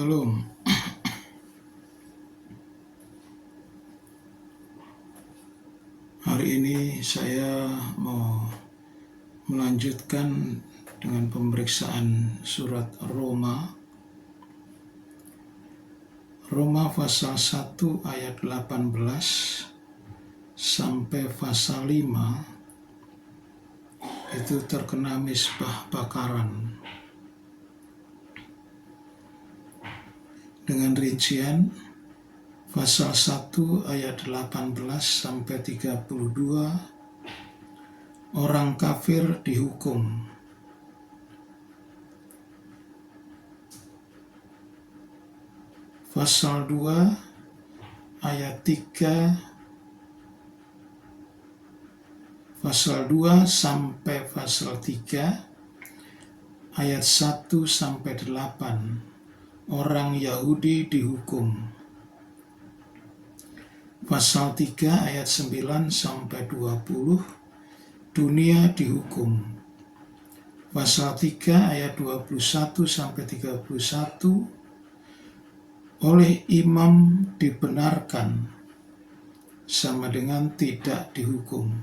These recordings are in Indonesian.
Shalom. Hari ini saya mau melanjutkan dengan pemeriksaan surat Roma. Roma pasal 1 ayat 18 sampai pasal 5 itu terkena misbah bakaran. Dengan rincian pasal 1 ayat 18 sampai 32, orang kafir dihukum. Pasal 2 ayat 3, pasal 2 sampai pasal 3 ayat 1 sampai 8, orang Yahudi dihukum. Pasal 3 ayat 9 sampai 20, dunia dihukum. Pasal 3 ayat 21 sampai 31, oleh imam dibenarkan sama dengan tidak dihukum.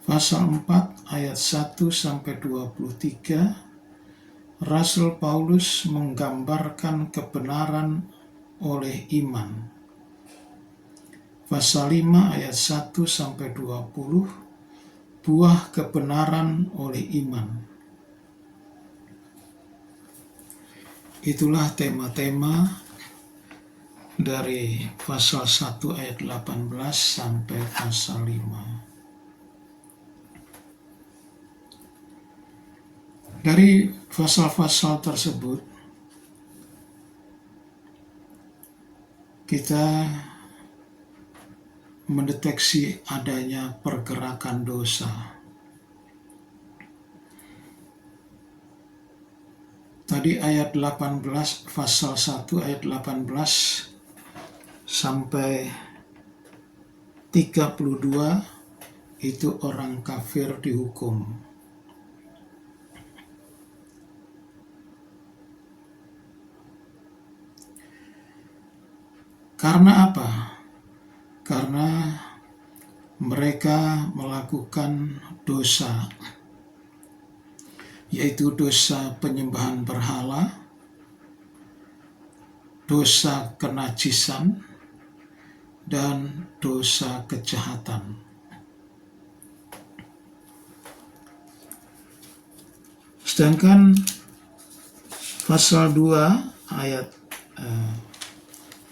Pasal 4 ayat 1 sampai 23, Rasul Paulus menggambarkan kebenaran oleh iman. Pasal 5 ayat 1 sampai 20, buah kebenaran oleh iman. Itulah tema-tema dari pasal 1 ayat 18 sampai pasal 5. Dari pasal-pasal tersebut, kita mendeteksi adanya pergerakan dosa. Tadi ayat 18, pasal 1 ayat 18 sampai 32, itu orang kafir dihukum. Karena apa? Karena mereka melakukan dosa, yaitu dosa penyembahan berhala, dosa kenajisan, dan dosa kejahatan. Sedangkan pasal 2 ayat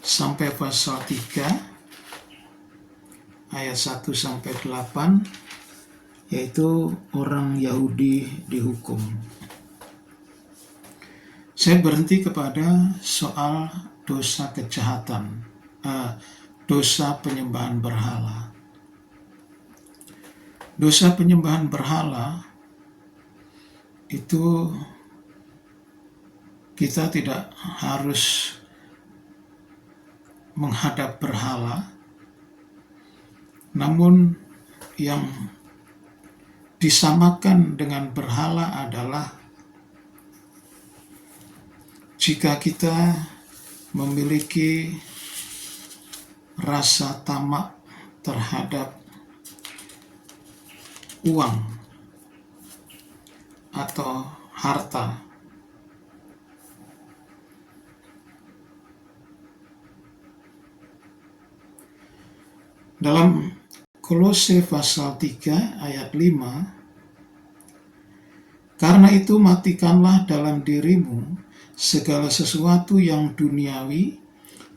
sampai pasal 3 ayat 1 sampai 8, yaitu orang Yahudi dihukum. Saya berhenti kepada soal dosa kejahatan, dosa penyembahan berhala. Dosa penyembahan berhala itu kita tidak harus menghadap berhala, namun yang disamakan dengan berhala adalah jika kita memiliki rasa tamak terhadap uang atau harta. Dalam Kolose pasal 3 ayat 5, karena itu matikanlah dalam dirimu segala sesuatu yang duniawi,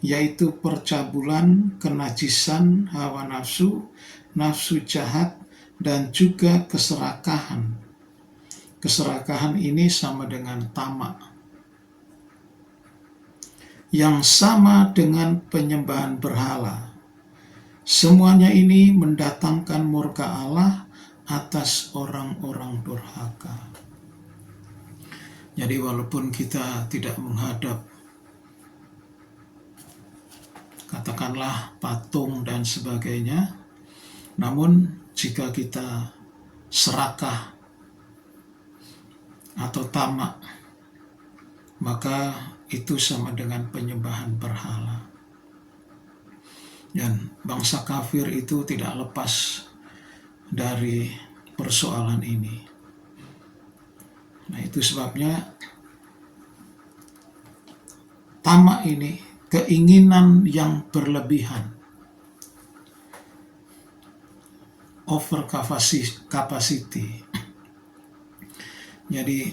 yaitu percabulan, kenajisan, hawa nafsu, nafsu jahat, dan juga keserakahan. Keserakahan ini sama dengan tamak, yang sama dengan penyembahan berhala. Semuanya ini mendatangkan murka Allah atas orang-orang durhaka. Jadi walaupun kita tidak menghadap katakanlah patung dan sebagainya, namun jika kita serakah atau tamak, maka itu sama dengan penyembahan berhala. Dan bangsa kafir itu tidak lepas dari persoalan ini. Nah, itu sebabnya tamak ini, keinginan yang berlebihan, over capacity. Jadi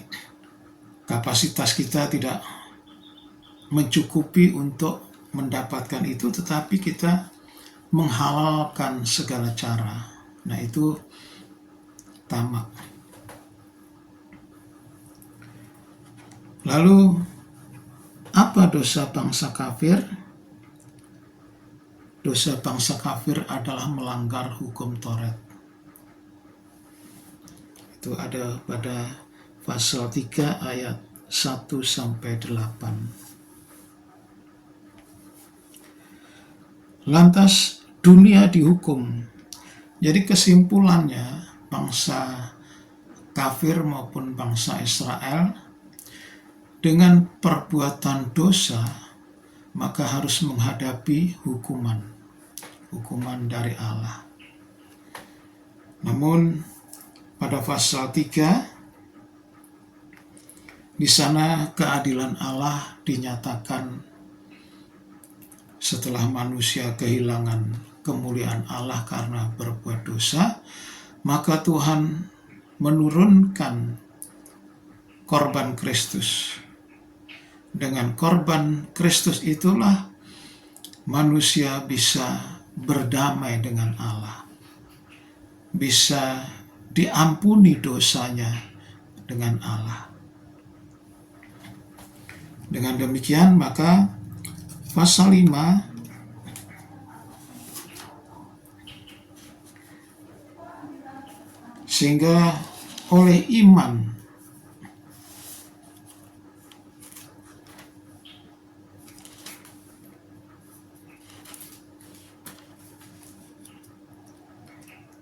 kapasitas kita tidak mencukupi untuk mendapatkan itu, tetapi kita menghalalkan segala cara. Nah, itu tamak. Lalu apa dosa bangsa kafir? Dosa bangsa kafir adalah melanggar hukum Taurat. Itu ada pada pasal 3 ayat 1-8. Lantas dunia dihukum. Jadi kesimpulannya, bangsa kafir maupun bangsa Israel dengan perbuatan dosa maka harus menghadapi hukuman dari Allah. Namun pada pasal 3 di sana keadilan Allah dinyatakan setelah manusia kehilangan kemuliaan Allah karena berbuat dosa, maka Tuhan menurunkan korban Kristus. Dengan korban Kristus itulah manusia bisa berdamai dengan Allah, bisa diampuni dosanya dengan Allah. Dengan demikian maka pasal 5 sehingga oleh iman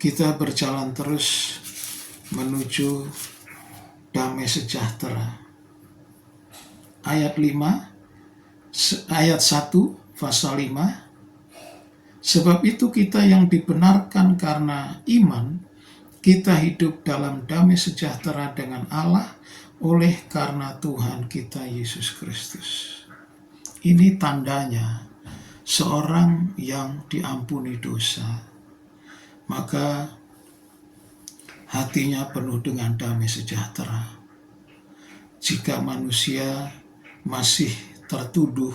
kita berjalan terus menuju damai sejahtera. Ayat 1 pasal 5. Sebab itu kita yang dibenarkan karena iman, kita hidup dalam damai sejahtera dengan Allah oleh karena Tuhan kita Yesus Kristus. Ini tandanya seorang yang diampuni dosa, maka hatinya penuh dengan damai sejahtera. Jika manusia masih tertuduh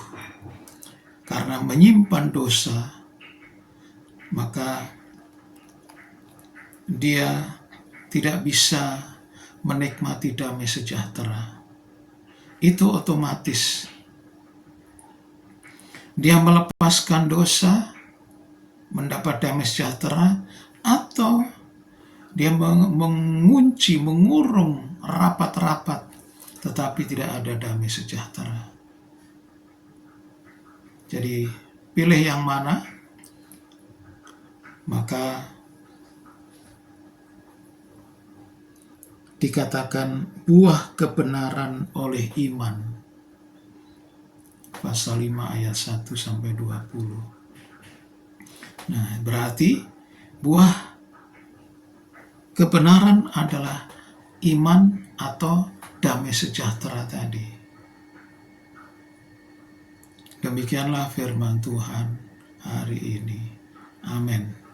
karena menyimpan dosa, maka dia tidak bisa menikmati damai sejahtera. Itu otomatis. Dia melepaskan dosa, mendapat damai sejahtera, atau dia mengunci, mengurung rapat-rapat, tetapi tidak ada damai sejahtera. Jadi pilih yang mana, maka dikatakan buah kebenaran oleh iman. Pasal 5 ayat 1-20. Nah, berarti buah kebenaran adalah iman atau damai sejahtera tadi. Demikianlah firman Tuhan hari ini. Amin.